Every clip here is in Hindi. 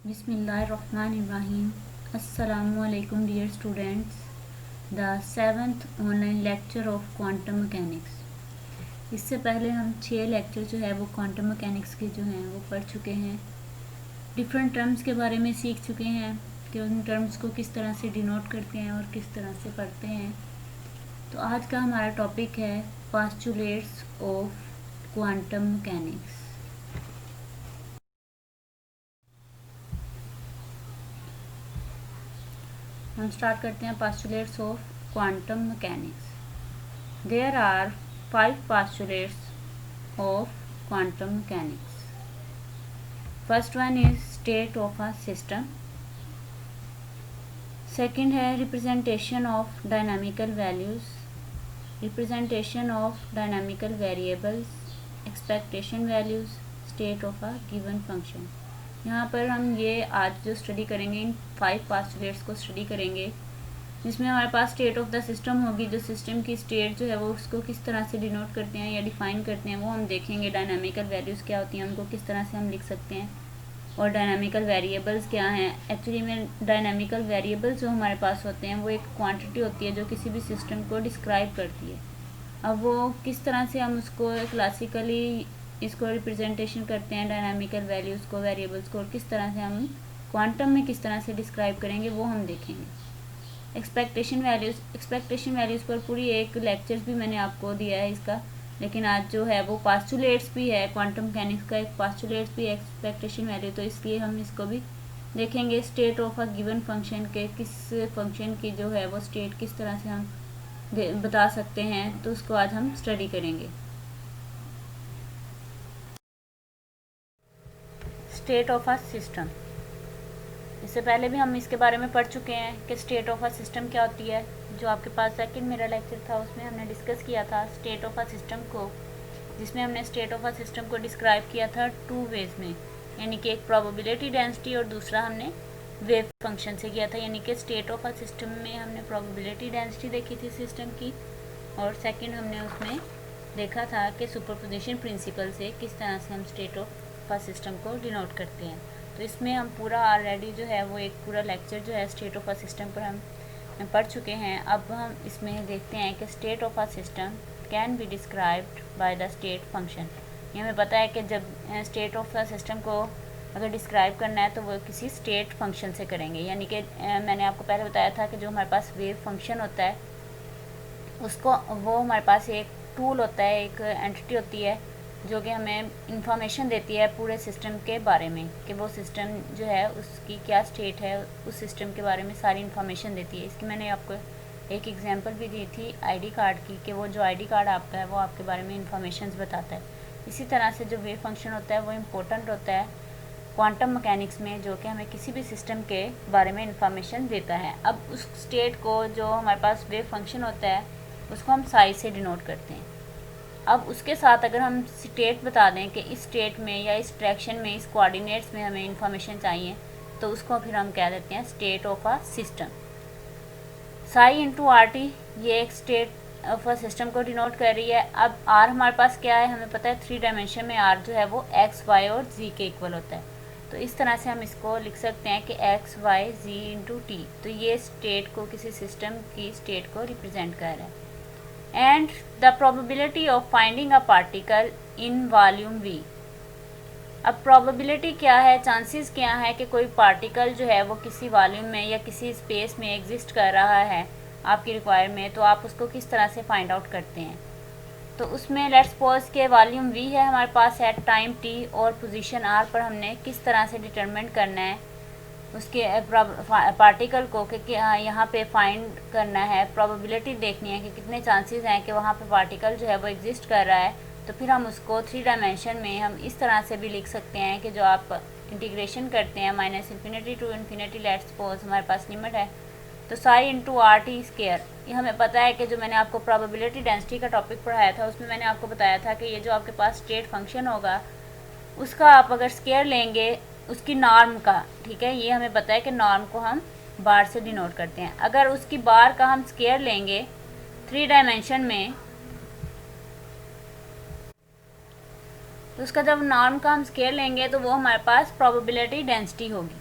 Bismillahirrahmanirrahim. Assalamu alaikum dear students. The 7th online lecture of quantum mechanics. इससे पहले हम 6 लेक्चर जो है वो क्वांटम मैकेनिक्स के जो हैं वो पढ़ चुके हैं। डिफरेंट टर्म्स के बारे में सीख चुके हैं कि उन टर्म्स को किस तरह से डिनोट करते हैं और किस तरह से पढ़ते हैं। तो आज का हमारा टॉपिक है पोस्टुलेट्स ऑफ क्वांटम मैकेनिक्स। हम स्टार्ट करते हैं postulates of quantum mechanics. There are 5 postulates of quantum mechanics. First one is state of a system. Second है representation of dynamical values, representation of dynamical variables, expectation values, state of a given function. यहाँ पर हम ये आज जो स्टडी करेंगे इन 5 postulates को स्टडी करेंगे, जिसमें हमारे पास स्टेट ऑफ द सिस्टम होगी। जो सिस्टम की स्टेट जो है वो उसको किस तरह से डिनोट करते हैं या डिफाइन करते हैं वो हम देखेंगे। डायनामिकल वैल्यूज़ क्या होती हैं, उनको किस तरह से हम लिख सकते हैं, और डायनामिकल वेरिएबल्स क्या हैं। एक्चुअली में डायनामिकल वेरिएबल्स जो हमारे पास होते हैं वो एक क्वांटिटी होती है जो किसी भी सिस्टम को डिस्क्राइब करती है। अब वो किस तरह से हम उसको क्लासिकली इसको रिप्रेजेंटेशन करते हैं डायनामिकल वैल्यूज़ को, वेरिएबल्स को, और किस तरह से हम क्वांटम में किस तरह से डिस्क्राइब करेंगे वो हम देखेंगे। एक्सपेक्टेशन वैल्यूज़ पर पूरी एक लेक्चर्स भी मैंने आपको दिया है इसका, लेकिन आज जो है वो पोस्टुलेट्स भी है, क्वांटम मैकेनिक्स का एक पोस्टुलेट्स भी है एक्सपेक्टेशन वैल्यू, तो इसलिए हम इसको भी देखेंगे। State of a given function के किस फंक्शन की जो है वो स्टेट किस तरह से हम बता सकते हैं, तो उसको आज हम स्टडी करेंगे। स्टेट ऑफ अ सिस्टम, इससे पहले भी हम इसके बारे में पढ़ चुके हैं कि स्टेट ऑफ अ सिस्टम क्या होती है। जो आपके पास सेकंड मेरा लेक्चर था उसमें हमने डिस्कस किया था स्टेट ऑफ अ सिस्टम को, जिसमें हमने स्टेट ऑफ अ सिस्टम को डिस्क्राइब किया था 2 वेज में, यानी कि एक प्रोबेबिलिटी डेंसिटी और दूसरा हमने वेव फंक्शन से किया था। यानी कि स्टेट ऑफ अ सिस्टम में हमने प्रोबेबिलिटी डेंसिटी देखी थी सिस्टम की, और सेकेंड हमने उसमें देखा था कि सुपरपोजिशन प्रिंसिपल से किस तरह से हम स्टेट ऑफ अ सिस्टम को डिनोट करते हैं। तो इसमें हम पूरा ऑलरेडी जो है वो एक पूरा लेक्चर जो है स्टेट ऑफ अ सिस्टम पर हम पढ़ चुके हैं। अब हम इसमें देखते हैं कि state of a system can be described by the state function. ये हमें पता है कि जब स्टेट ऑफ द सिस्टम को अगर डिस्क्राइब करना है तो वो किसी स्टेट फंक्शन से करेंगे। यानी कि मैंने आपको पहले बताया था कि जो हमारे पास वेव फंक्शन होता है उसको वो हमारे पास एक टूल होता है, एक एंटिटी होती है जो कि हमें इंफॉर्मेशन देती है पूरे सिस्टम के बारे में, कि वो सिस्टम जो है उसकी क्या स्टेट है, उस सिस्टम के बारे में सारी इन्फॉर्मेशन देती है। इसकी मैंने आपको एक एग्जांपल भी दी थी आईडी कार्ड की, कि वो जो आईडी कार्ड आपका है वो आपके बारे में इंफॉर्मेशन बताता है। इसी तरह से जो वेव फंक्शन होता है वो इम्पोर्टेंट होता है क्वांटम मैकेनिक्स में, जो कि हमें किसी भी सिस्टम के बारे में इंफॉर्मेशन देता है। अब उस स्टेट को जो हमारे पास वेव फंक्शन होता है उसको हम साइज से डिनोट करते हैं। अब उसके साथ अगर हम स्टेट बता दें कि इस स्टेट में या इस डायरेक्शन में, इस कोऑर्डिनेट्स में हमें इंफॉर्मेशन चाहिए, तो उसको फिर हम कह देते हैं state of a system. Sai into R T ये एक स्टेट ऑफ अ सिस्टम को डिनोट कर रही है। अब आर हमारे पास क्या है, हमें पता है 3 डायमेंशन में आर जो है वो एक्स वाई और जी के इक्वल होता है। तो इस तरह से हम इसको लिख सकते हैं कि एक्स वाई जी इंटू टी। तो ये स्टेट को, किसी सिस्टम की स्टेट को रिप्रेजेंट कर रहा है। And the probability of finding a particle in volume we. अब प्रोबेबिलिटी क्या है, चांसेस क्या है कि कोई पार्टिकल जो है वो किसी वॉल्यूम में या किसी स्पेस में एग्जिस्ट कर रहा है आपकी रिक्वायर में, तो आप उसको किस तरह से फाइंड आउट करते हैं। तो उसमें लेट्स सपोज के वॉल्यूम वी है हमारे पास, एट टाइम टी और पोजीशन आर पर हमने किस तरह से डिटरमिन करना है उसके पार्टिकल को, कि यहाँ पे फाइंड करना है, प्रोबेबिलिटी देखनी है कि कितने चांसेस हैं कि वहाँ पे पार्टिकल जो है वो एग्जिस्ट कर रहा है। तो फिर हम उसको 3 डायमेंशन में हम इस तरह से भी लिख सकते हैं कि जो आप इंटीग्रेशन करते हैं -∞ टू इन्फिनिटी, लेट्स सपोज हमारे पास लिमिट है, तो Sai into R T square. ये हमें पता है कि जो मैंने आपको प्रोबेबिलिटी डेंसिटी का टॉपिक पढ़ाया था उसमें मैंने आपको बताया था कि ये जो आपके पास स्टेट फंक्शन होगा उसका आप अगर स्केयर लेंगे उसकी नॉर्म का, ठीक है, ये हमें पता है कि नॉर्म को हम बार से डिनोट करते हैं। अगर उसकी बार का हम स्केयर लेंगे 3 डायमेंशन में, तो उसका जब नॉर्म का हम स्केयर लेंगे तो वो हमारे पास प्रोबेबिलिटी डेंसिटी होगी।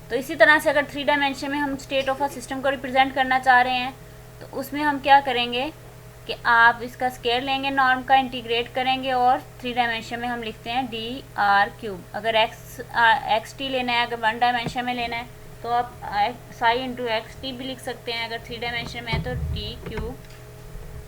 तो इसी तरह से अगर 3 डायमेंशन में हम स्टेट ऑफ अ सिस्टम को रिप्रेजेंट करना चाह रहे हैं तो उसमें हम क्या करेंगे कि आप इसका स्केयर लेंगे, नॉर्म का इंटीग्रेट करेंगे और 3 डायमेंशन में हम लिखते हैं dr³। अगर xt लेना है, अगर 1 डायमेंशन में लेना है तो आप साई इंटू xt भी लिख सकते हैं। अगर 3 डायमेंशन में है तो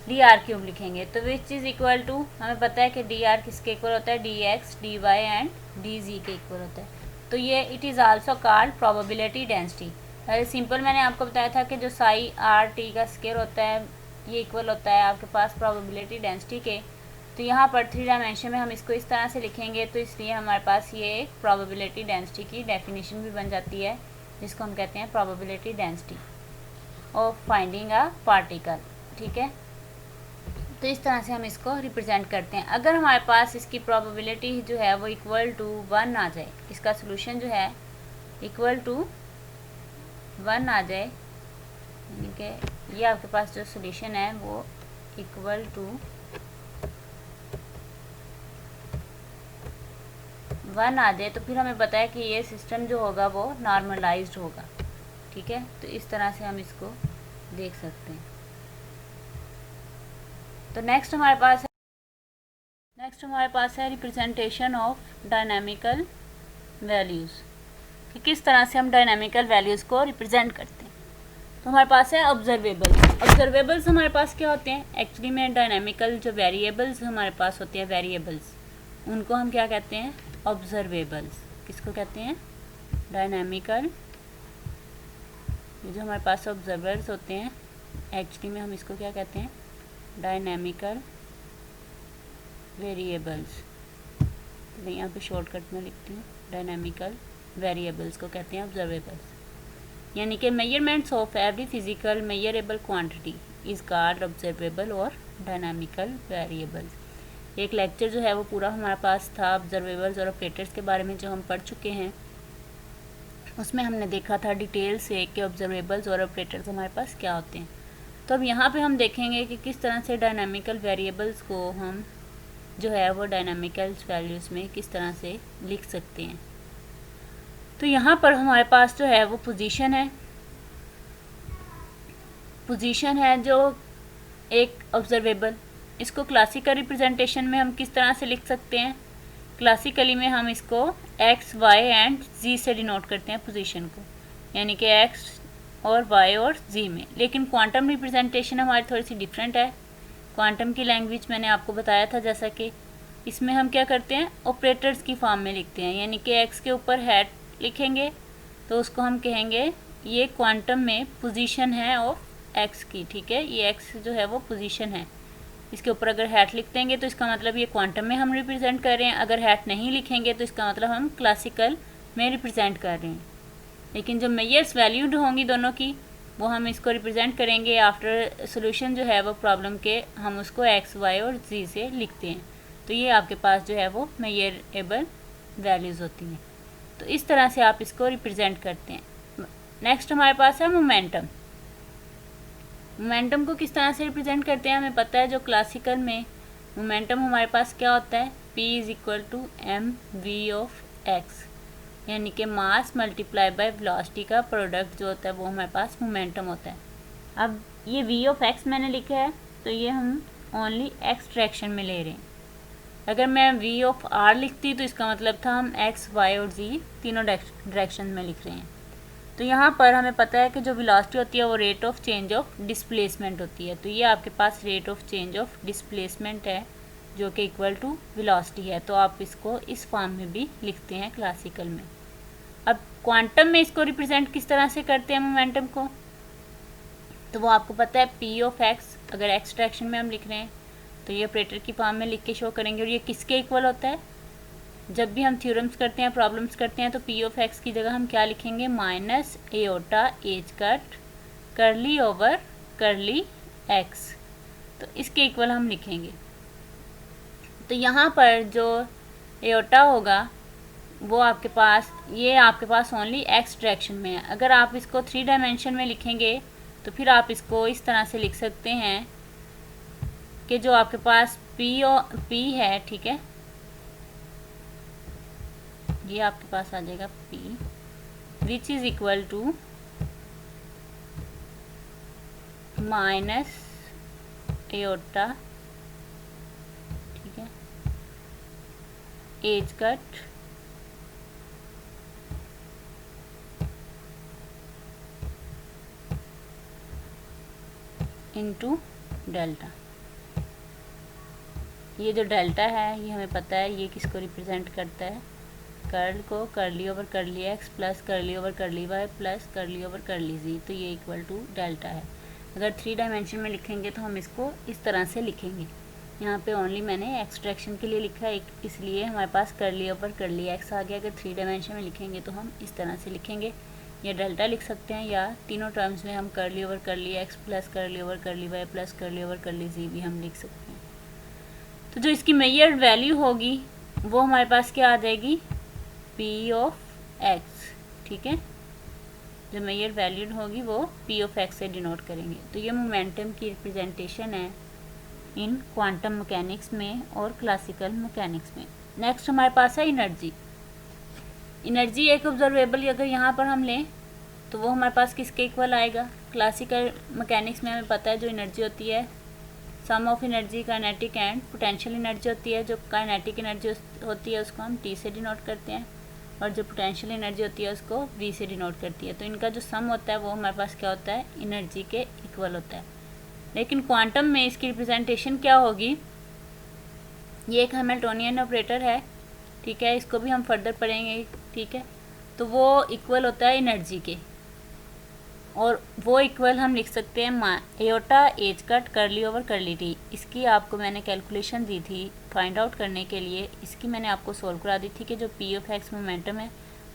dr³ लिखेंगे। तो विच इज़ इक्वल टू, हमें पता है कि dr किसके इक्वल होता है, dx dy एंड dz के इक्वल होता है। तो ये it is also called probability density. Simple मैंने आपको बताया था कि जो साई आर टी का स्केयर होता है ये इक्वल होता है आपके पास प्रोबेबिलिटी डेंसिटी के। तो यहाँ पर 3 डायमेंशन में हम इसको इस तरह से लिखेंगे, तो इसलिए हमारे पास ये एक प्रोबेबिलिटी डेंसिटी की डेफिनेशन भी बन जाती है, जिसको हम कहते हैं probability density of finding a particle. ठीक है, तो इस तरह से हम इसको रिप्रेजेंट करते हैं। अगर हमारे पास इसकी प्रोबेबिलिटी जो है वो इक्वल टू 1 आ जाए, इसका सोल्यूशन जो है इक्वल टू 1 आ जाए, यानी कि ये आपके पास जो सोल्यूशन है वो इक्वल टू 1 आ जाए, तो फिर हमें पता है कि ये सिस्टम जो होगा वो नॉर्मलाइज्ड होगा। ठीक है, तो इस तरह से हम इसको देख सकते हैं। तो नेक्स्ट हमारे पास है रिप्रेजेंटेशन ऑफ डायनामिकल वैल्यूज़, कि किस तरह से हम डायनामिकल वैल्यूज़ को रिप्रेजेंट करते हैं। तो हमारे पास है ऑब्जर्वेबल्स हमारे पास क्या होते हैं, एक्चुअली में डायनामिकल जो वेरिएबल्स हमारे पास होते हैं वेरिएबल्स, उनको हम क्या कहते हैं, ऑब्जर्वेबल्स। किसको कहते हैं, डायनामिकल, ये जो हमारे पास ऑब्जर्वर्स होते हैं एक्चुअली में हम इसको क्या कहते हैं, डायनामिकल वेरिएबल्स। तो यहाँ पे शॉर्टकट में लिखती हूँ, डायनामिकल वेरिएबल्स को कहते हैं ऑब्जर्वेबल्स। यानी कि measurements of every physical measurable quantity is called observable और डायनामिकल वेरिएबल्स। एक लेक्चर जो है वो पूरा हमारे पास था ऑब्जर्वेबल्स और ऑपरेटर्स के बारे में, जो हम पढ़ चुके हैं। उसमें हमने देखा था डिटेल से कि ऑब्जर्वेबल्स और ऑपरेटर्स हमारे पास क्या होते हैं। तो अब यहाँ पे हम देखेंगे कि किस तरह से डायनामिकल वेरिएबल्स को हम जो है वो डायनामिकल वैल्यूज़ में किस तरह से लिख सकते हैं। तो यहाँ पर हमारे पास जो है वो पोजीशन है जो एक ऑब्जर्वेबल। इसको क्लासिकल रिप्रेजेंटेशन में हम किस तरह से लिख सकते हैं, क्लासिकली में हम इसको एक्स वाई एंड जी से डिनोट करते हैं पोजीशन को, यानी कि एक्स और वाई और जी में। लेकिन क्वांटम रिप्रेजेंटेशन हमारी थोड़ी सी डिफरेंट है। क्वांटम की लैंग्वेज मैंने आपको बताया था, जैसा कि इसमें हम क्या करते हैं, ऑपरेटर्स की फॉर्म में लिखते हैं। यानी कि एक्स के ऊपर हैट लिखेंगे तो उसको हम कहेंगे ये क्वांटम में पोजीशन है ऑफ एक्स की। ठीक है, ये एक्स जो है वो पोजीशन है। इसके ऊपर अगर हैट लिख देंगे तो इसका मतलब ये क्वांटम में हम रिप्रेजेंट कर रहे हैं। अगर हैट नहीं लिखेंगे तो इसका मतलब हम क्लासिकल में रिप्रेजेंट कर रहे हैं। लेकिन जो मेजर्स वैल्यूड होंगी दोनों की, वो हम इसको रिप्रेजेंट करेंगे आफ्टर सोल्यूशन जो है वो प्रॉब्लम के, हम उसको एक्स वाई और जी से लिखते हैं। तो ये आपके पास जो है वो मेजरेबल वैल्यूज़ होती हैं। तो इस तरह से आप इसको रिप्रेजेंट करते हैं। नेक्स्ट हमारे पास है मोमेंटम। मोमेंटम को किस तरह से रिप्रेजेंट करते हैं, हमें पता है जो क्लासिकल में मोमेंटम हमारे पास क्या होता है, P is equal to M V of X, यानी कि मास मल्टीप्लाई बाय वेलोसिटी का प्रोडक्ट जो होता है वो हमारे पास मोमेंटम होता है। अब ये v ऑफ x मैंने लिखा है तो ये हम ओनली x डायरेक्शन में ले रहे हैं। अगर मैं v ऑफ r लिखती तो इसका मतलब था हम x, y और z तीनों डायरेक्शन में लिख रहे हैं। तो यहाँ पर हमें पता है कि जो वेलोसिटी होती है वो rate of change of displacement होती है। तो ये आपके पास rate of change of displacement है जो कि इक्वल टू वेलोसिटी है। तो आप इसको इस फॉर्म में भी लिखते हैं क्लासिकल में। अब क्वांटम में इसको रिप्रेजेंट किस तरह से करते हैं मोमेंटम को, तो वो आपको पता है P ऑफ x, अगर x डायरेक्शन में हम लिख रहे हैं तो ये ऑपरेटर की फॉर्म में लिख के शो करेंगे। और ये किसके इक्वल होता है, जब भी हम थ्योरम्स करते हैं, प्रॉब्लम्स करते हैं, तो P ऑफ x की जगह हम क्या लिखेंगे, minus aorta H cut curly over करली x, तो इसके इक्वल हम लिखेंगे। तो यहाँ पर जो एओटा होगा वो आपके पास, ये आपके पास ओनली x डायरेक्शन में है। अगर आप इसको 3 डायमेंशन में लिखेंगे तो फिर आप इसको इस तरह से लिख सकते हैं कि जो आपके पास P है, ठीक है, ये आपके पास आ जाएगा P, which is equal to minus iota, ठीक है, एज कट इनटू डेल्टा। ये जो डेल्टा है ये हमें पता है ये किसको रिप्रेजेंट करता है, कर्ल को, curly over curly x plus curly over curly y plus curly over curly z, तो ये इक्वल टू डेल्टा है। अगर 3 डायमेंशन में लिखेंगे तो हम इसको इस तरह से लिखेंगे। यहाँ पे ओनली मैंने एक्सट्रैक्शन के लिए लिखा है, इसलिए हमारे पास करली ओवर करली एक्स आ गया। अगर 3 डायमेंशन में लिखेंगे तो हम इस तरह से लिखेंगे, या डेल्टा लिख सकते हैं, या तीनों टर्म्स में हम curly over curly x plus curly over curly y plus curly over curly z भी हम लिख सकते हैं। तो जो इसकी मेजर्ड वैल्यू होगी वो हमारे पास क्या आ जाएगी, पी ऑफ एक्स, ठीक है। जो मेजर्ड वैल्यू होगी वो पी ऑफ एक्स से डिनोट करेंगे। तो ये मोमेंटम की रिप्रेजेंटेशन है इन क्वांटम मैकेनिक्स में और क्लासिकल मैकेनिक्स में। नेक्स्ट हमारे पास है एनर्जी। एनर्जी एक ऑब्जर्वेबल अगर यहाँ पर हम लें तो वो हमारे पास किसके इक्वल आएगा, क्लासिकल मैकेनिक्स में हमें पता है जो एनर्जी होती है sum of energy kinetic and potential energy होती है। जो काइनेटिक एनर्जी होती है उसको हम टी से डिनोट करते हैं, और जो पोटेंशियल एनर्जी होती है उसको वी से डिनोट करती है। तो इनका जो सम होता है वो हमारे पास क्या होता है, एनर्जी के इक्वल होता है। लेकिन क्वांटम में इसकी रिप्रेजेंटेशन क्या होगी, ये एक हैमिल्टोनियन ऑपरेटर है, ठीक है, इसको भी हम फर्दर पढ़ेंगे, ठीक है। तो वो इक्वल होता है एनर्जी के, और वो इक्वल हम लिख सकते हैं iota h cut curly over curly T. इसकी आपको मैंने कैलकुलेशन दी थी फाइंड आउट करने के लिए, इसकी मैंने आपको सोल्व करा दी थी कि जो पी ऑफ एक्स मोमेंटम है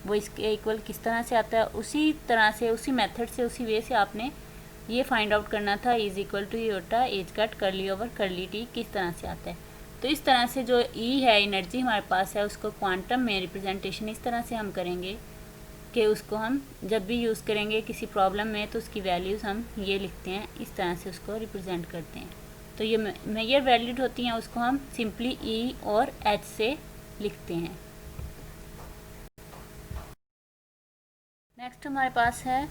वो इसके इक्वल किस तरह से आता है। उसी तरह से, उसी मेथड से, उसी वे से आपने ये फाइंड आउट करना था, is equal to iota h cut curly over curly T किस तरह से आता है। तो इस तरह से जो ई है एनर्जी हमारे पास है उसको क्वांटम में रिप्रेजेंटेशन इस तरह से हम करेंगे कि उसको हम जब भी यूज़ करेंगे किसी प्रॉब्लम में तो उसकी वैल्यूज़ हम ये लिखते हैं, इस तरह से उसको रिप्रेजेंट करते हैं। तो ये मेजर वैल्यूड होती हैं उसको हम सिंपली ई और एच से लिखते हैं। नेक्स्ट हमारे पास है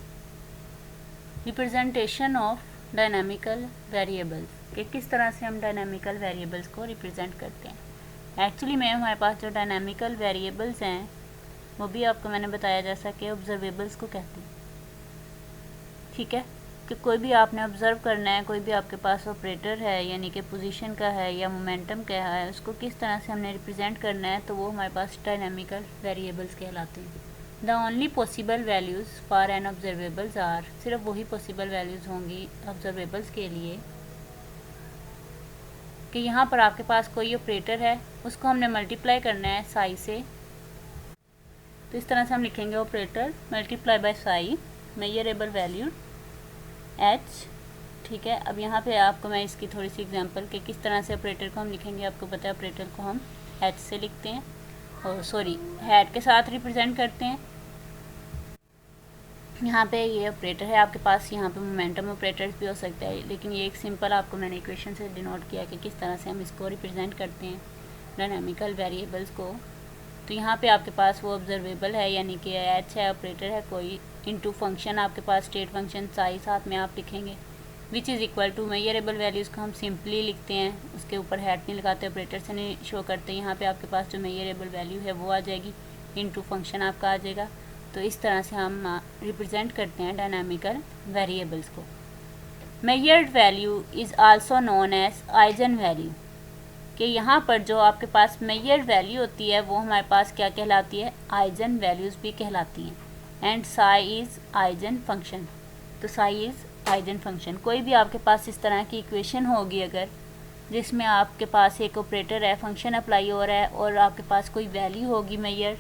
रिप्रेजेंटेशन ऑफ डायनामिकल वेरिएबल्स, कि किस तरह से हम डायनामिकल वेरिएबल्स को रिप्रेजेंट करते हैं। एक्चुअली में हमारे पास जो डायनामिकल वेरिएबल्स हैं वो भी आपको मैंने बताया जैसा कि ऑब्जर्वेबल्स को कहते हैं, ठीक है, कि कोई भी आपने ऑब्जर्व करना है, कोई भी आपके पास ऑपरेटर है यानी कि पोजीशन का है या मोमेंटम का है, उसको किस तरह से हमने रिप्रेजेंट करना है, तो वो हमारे पास डायनामिकल वेरिएबल्स कहलाते हैं। The only possible values for an observables are, सिर्फ वही पॉसिबल वैल्यूज़ होंगी ऑब्जर्वेबल्स के लिए कि यहाँ पर आपके पास कोई ऑपरेटर है, उसको हमने मल्टीप्लाई करना है साई से। तो इस तरह से हम लिखेंगे operator multiply by Sai measurable value H, ठीक है। अब यहाँ पे आपको मैं इसकी थोड़ी सी एग्जांपल कि किस तरह से ऑपरेटर को हम लिखेंगे, आपको पता है ऑपरेटर को हम एच से लिखते हैं, और सॉरी हैड के साथ रिप्रेजेंट करते हैं। यहाँ पे ये ऑपरेटर है आपके पास, यहाँ पे मोमेंटम ऑपरेटर्स भी हो सकता है, लेकिन ये एक सिंपल आपको मैंने इक्वेशन से डिनोट किया कि किस तरह से हम इसको रिप्रेजेंट करते हैं डायनामिकल वेरिएबल्स को। तो यहाँ पे आपके पास वो ऑब्जर्वेबल है यानी कि एच है, ऑपरेटर है कोई, इनटू फंक्शन आपके पास स्टेट फंक्शन साई साथ में आप लिखेंगे, which is equal to measurable values को हम सिंपली लिखते हैं, उसके ऊपर हैड नहीं लगाते, ऑपरेटर से नहीं शो करते। यहाँ पे आपके पास जो मेजरेबल वैल्यू है वो आ जाएगी, इनटू फंक्शन आपका आ जाएगा। तो इस तरह से हम रिप्रेजेंट करते हैं डायनामिकल वेरिएबल्स को। Measured value is also known as eigenvalue, कि यहाँ पर जो आपके पास मेजर्ड वैल्यू होती है वो हमारे पास क्या कहलाती है, आइजन वैल्यूज़ भी कहलाती हैं। And Sai is eigen function, तो साई इज़ आइजन फंक्शन। कोई भी आपके पास इस तरह की इक्वेशन होगी अगर जिसमें आपके पास एक ऑपरेटर है, फंक्शन अप्लाई हो रहा है, और आपके पास कोई वैल्यू होगी मेजर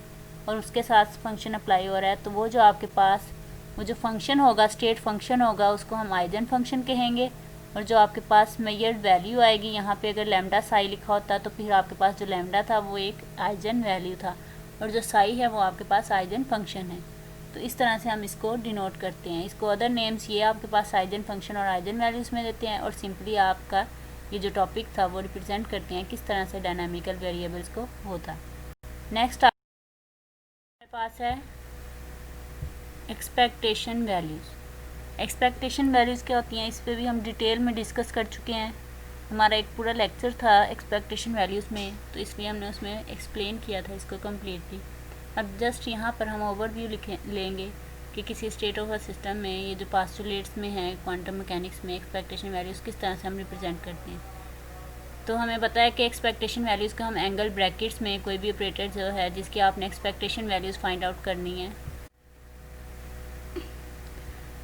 और उसके साथ फंक्शन अप्लाई हो रहा है, तो वो जो आपके पास वो जो फंक्शन होगा, स्टेट फंक्शन होगा, उसको हम आइजन फंक्शन कहेंगे। और जो आपके पास मेजर्ड वैल्यू आएगी, यहाँ पे अगर लैम्डा साई लिखा होता तो फिर आपके पास जो लैम्डा था वो एक आइजन वैल्यू था, और जो साई है वो आपके पास आइजन फंक्शन है। तो इस तरह से हम इसको डिनोट करते हैं। इसको अदर नेम्स ये आपके पास आइजन फंक्शन और आइजन वैल्यूज़ में देते हैं, और सिंपली आपका ये जो टॉपिक था वो रिप्रेजेंट करते हैं किस तरह से डायनामिकल वेरिएबल्स को होता। नेक्स्ट हमारे पास है एक्सपेक्टेशन वैल्यूज़। एक्सपेक्टेशन वैल्यूज़ क्या होती हैं, इस पे भी हम डिटेल में डिस्कस कर चुके हैं। हमारा एक पूरा लेक्चर था एक्सपेक्टेशन वैल्यूज़ में, तो इसलिए हमने उसमें एक्सप्लेन किया था इसको कम्प्लीटली। अब जस्ट यहाँ पर हम ओवरव्यू लेंगे कि किसी स्टेट ऑफ अ सिस्टम में ये जो पास्टुलेट्स में है क्वांटम मैकेनिक्स में एक्सपेक्टेशन वैल्यूज़ किस तरह से हम रिप्रेजेंट करते हैं। तो हमें पता है कि एक्सपेक्टेशन वैल्यूज़ का हम एंगल ब्रैकेट्स में कोई भी ऑपरेटर जो है जिसकी आपने एक्सपेक्टेशन वैल्यूज़ फाइंड आउट करनी है,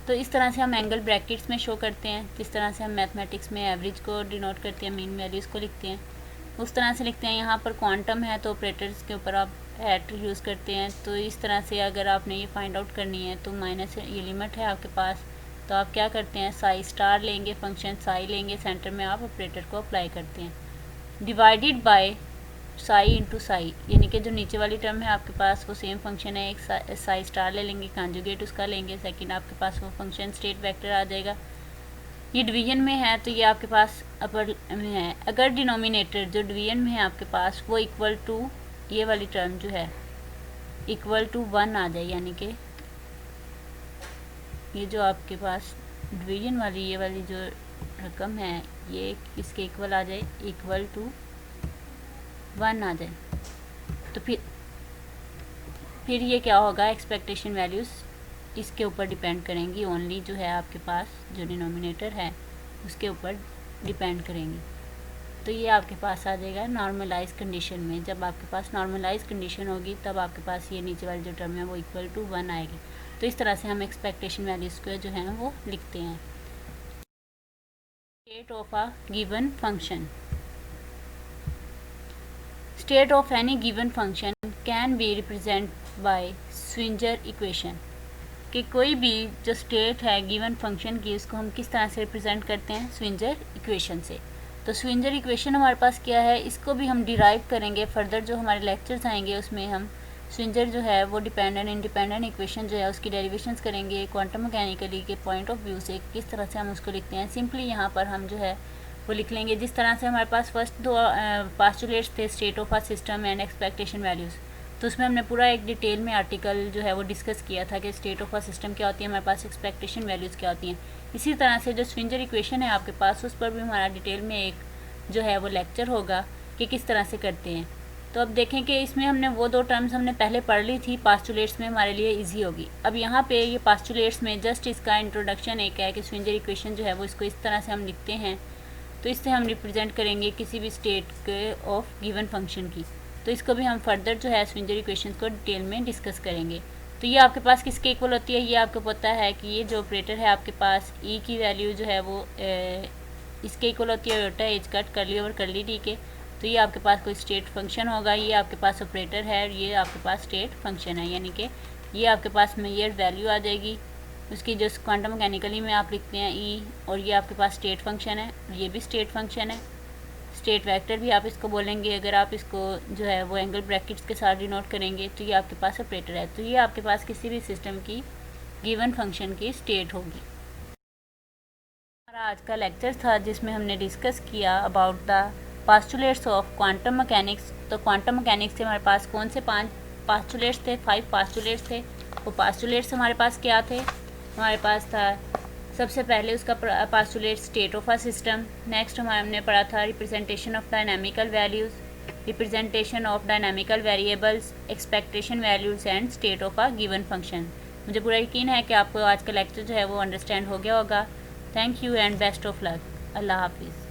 तो इस तरह से हम एंगल ब्रैकेट्स में शो करते हैं। जिस तरह से हम मैथमेटिक्स में एवरेज को डिनोट करते हैं, मीन वैल्यूज़ को लिखते हैं, उस तरह से लिखते हैं। यहाँ पर क्वांटम है तो ऑपरेटर्स के ऊपर आप एट यूज़ करते हैं। तो इस तरह से अगर आपने ये फाइंड आउट करनी है तो माइनस ये लिमिट है आपके पास, तो आप क्या करते हैं, साई स्टार लेंगे, फंक्शन साई लेंगे, सेंटर में आप ऑपरेटर को अप्लाई करते हैं, divided by Sai into Sai, यानी कि जो नीचे वाली टर्म है आपके पास वो सेम फंक्शन है, एक साई स्टार ले लेंगे, कॉन्जुगेट उसका लेंगे, सेकंड आपके पास वो फंक्शन स्टेट वेक्टर आ जाएगा। ये डिवीजन में है तो ये आपके पास अपर में है। अगर डिनोमिनेटर जो डिवीजन में है आपके पास वो इक्वल टू ये वाली टर्म जो है इक्वल टू 1 आ जाए, यानी कि ये जो आपके पास डिवीजन वाली ये वाली जो रकम है ये इसके इक्वल आ जाए, इक्वल टू 1 आ जाए, तो फिर ये क्या होगा, एक्सपेक्टेशन वैल्यूज़ इसके ऊपर डिपेंड करेंगी, ओनली जो है आपके पास जो डिनोमिनेटर है उसके ऊपर डिपेंड करेंगी। तो ये आपके पास आ जाएगा नॉर्मलाइज कंडीशन में। जब आपके पास नॉर्मलाइज कंडीशन होगी तब आपके पास ये नीचे वाली जो टर्म है वो इक्वल टू 1 आएगी। तो इस तरह से हम एक्सपेक्टेशन वैल्यूज़ को जो है वो लिखते हैं। State of a given function. State of any given function can be represent by Schwinger equation, कि कोई भी जो स्टेट है गिवन फंक्शन की उसको हम किस तरह से रिप्रेजेंट करते हैं, स्विंजर इक्वेशन से। तो स्विंजर इक्वेशन हमारे पास क्या है, इसको भी हम डिराइव करेंगे। फर्दर जो हमारे लेक्चर्स आएंगे उसमें हम स्विंजर जो है वो डिपेंडेंट इंडिपेंडेंट इक्वेशन जो है उसकी डेरिवेशंस करेंगे क्वांटम मैकेनिकली के पॉइंट ऑफ व्यू से, किस तरह से हम उसको लिखते हैं। सिंपली यहाँ पर हम जो है वो लिख लेंगे जिस तरह से हमारे पास फर्स्ट दो पास्टुलेट्स थे, state of a system and expectation values, तो उसमें हमने पूरा एक डिटेल में आर्टिकल जो है वो डिस्कस किया था कि स्टेट ऑफ अ सिस्टम क्या होती है, हमारे पास एक्सपेक्टेशन वैल्यूज़ क्या होती हैं। इसी तरह से जो स्विंजर इक्वेशन है आपके पास उस पर भी हमारा डिटेल में एक जो है वो लेक्चर होगा कि किस तरह से करते हैं। तो अब देखें कि इसमें हमने वो दो टर्म्स हमने पहले पढ़ ली थी, पास्टुलेट्स में हमारे लिए इजी होगी। अब यहाँ पे ये पास्टुलेट्स में जस्ट इसका इंट्रोडक्शन एक है कि स्विंजर इक्वेशन जो है वो इसको इस तरह से हम लिखते हैं, तो इससे हम रिप्रेजेंट करेंगे किसी भी स्टेट के ऑफ गिवन फंक्शन की। तो इसको भी हम फर्दर जो है स्विंजर इक्वेशन को डिटेल में डिस्कस करेंगे। तो ये आपके पास किसके इक्वल होती है, ये आपको पता है कि ये जो ऑपरेटर है आपके पास ई की वैल्यू जो है वो इसके इक्वल होती है iota h cut curly over curly T के। तो ये आपके पास कोई स्टेट फंक्शन होगा, ये आपके पास ऑपरेटर है और ये आपके पास स्टेट फंक्शन है, यानी कि ये आपके पास मेजर वैल्यू आ जाएगी उसकी जो क्वांटम मैकेनिकली में आप लिखते हैं ई, और ये आपके पास स्टेट फंक्शन है, ये भी स्टेट फंक्शन है, स्टेट वेक्टर भी आप इसको बोलेंगे। अगर आप इसको जो है वो एंगल ब्रैकेट्स के साथ डिनोट करेंगे तो ये आपके पास ऑपरेटर है। तो ये आपके पास किसी भी सिस्टम की गिवन फंक्शन की स्टेट होगी। हमारा आज का लेक्चर था जिसमें हमने डिस्कस किया about the postulates of quantum mechanics. तो क्वांटम मैकेनिक्स से हमारे पास कौन से 5 पास्टुलेट्स थे, 5 पास्टुलेट्स थे। वो पास्टुलेट्स हमारे पास क्या थे, हमारे पास था सबसे पहले उसका postulate state of a system. Next हमने पढ़ा था representation of dynamical values, representation of dynamical variables, expectation values and state of a given function. मुझे पूरा यकीन है कि आपको आज का लेक्चर जो है वो अंडरस्टैंड हो गया होगा। Thank you and best of luck. अल्लाह हाफिज़।